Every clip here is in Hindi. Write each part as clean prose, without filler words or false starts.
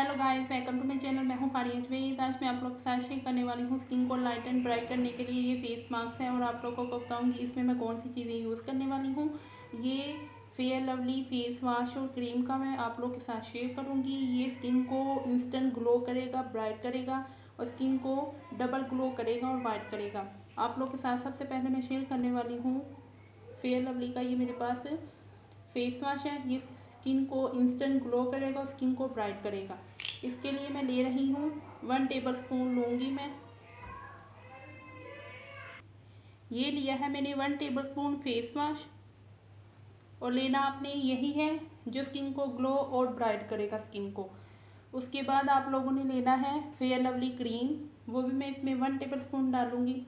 Hello guys, welcome to my channel. मैं हूं फारिया जवेद। आज मैं आप लोग के साथ शेयर करने वाली हूं स्किन को लाइट एंड ब्राइट करने के लिए ये फेस मास्क है और आप लोगों को बताऊंगी इसमें मैं कौन सी चीज़ें यूज़ करने वाली हूं। ये फेयर लवली फेस वॉश और क्रीम का मैं आप लोग के साथ शेयर करूंगी। ये स्किन को इंस्टेंट ग्लो करेगा, ब्राइट करेगा और स्किन को डबल ग्लो करेगा और वाइट करेगा। आप लोग के साथ सबसे पहले मैं शेयर करने वाली हूँ फेयर लवली का ये मेरे पास फेस वॉश है। ये स्किन को इंस्टेंट ग्लो करेगा और स्किन को ब्राइट करेगा। इसके लिए मैं ले रही हूँ 1 टेबल स्पून लूँगी मैं। ये लिया है मैंने 1 टेबल स्पून फेस वॉश और लेना आपने यही है जो स्किन को ग्लो और ब्राइट करेगा स्किन को। उसके बाद आप लोगों ने लेना है फेयर लवली क्रीम, वो भी मैं इसमें 1 टेबल स्पून डालूँगी।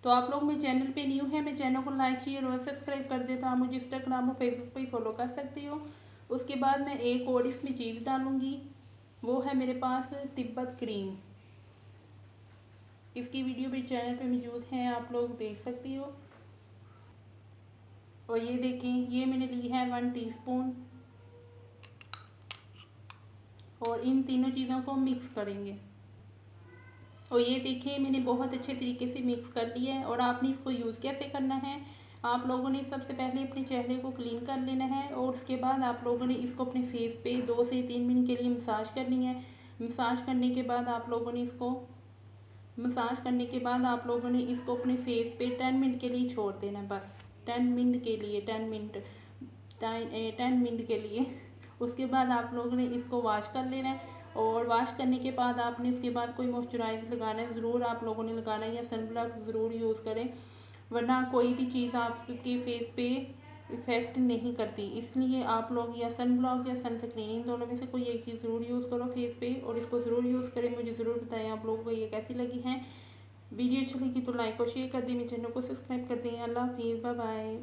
तो आप लोग मेरे चैनल पे न्यू है, मेरे चैनल को लाइक शेयर और सब्सक्राइब कर दे। तो आप मुझे इंस्टाग्राम और फेसबुक पे फॉलो कर सकते हो। उसके बाद मैं एक और इसमें चीज़ डालूँगी, वो है मेरे पास तिब्बत क्रीम। इसकी वीडियो भी चैनल पे मौजूद है, आप लोग देख सकते हो। और ये देखें, ये मैंने ली है 1 टीस्पून और इन तीनों चीज़ों को मिक्स करेंगे। और ये देखिए मैंने बहुत अच्छे तरीके से मिक्स कर लिया है। और आपने इसको यूज़ कैसे करना है, आप लोगों ने सबसे पहले अपने चेहरे को क्लीन कर लेना है और उसके बाद आप लोगों ने इसको अपने फेस पे 2 से 3 मिनट के लिए मसाज करनी है। मसाज करने के बाद आप लोगों ने इसको अपने फेस पे 10 मिनट के लिए छोड़ देना है, बस 10 मिनट के लिए, 10 मिनट के लिए। उसके बाद आप लोगों ने इसको वॉश कर लेना है और वॉश करने के बाद आपने उसके बाद कोई मॉइस्चराइज़र लगाना है, ज़रूर आप लोगों ने लगाना है, या सन ब्लॉक ज़रूर यूज़ करें, वरना कोई भी चीज़ आपके फेस पे इफ़ेक्ट नहीं करती। इसलिए आप लोग या सन ब्लॉक या सनस्क्रीन, इन दोनों में से कोई एक चीज़ ज़रूर यूज़ करो फेस पे और इसको ज़रूर यूज़ करें। मुझे ज़रूर बताएं आप लोगों को ये कैसी लगी है। वीडियो अच्छी लगी तो लाइक और शेयर कर दें, मेरे चैनल को सब्सक्राइब कर दें। अल्लाह हाफिज़, बाय बाय।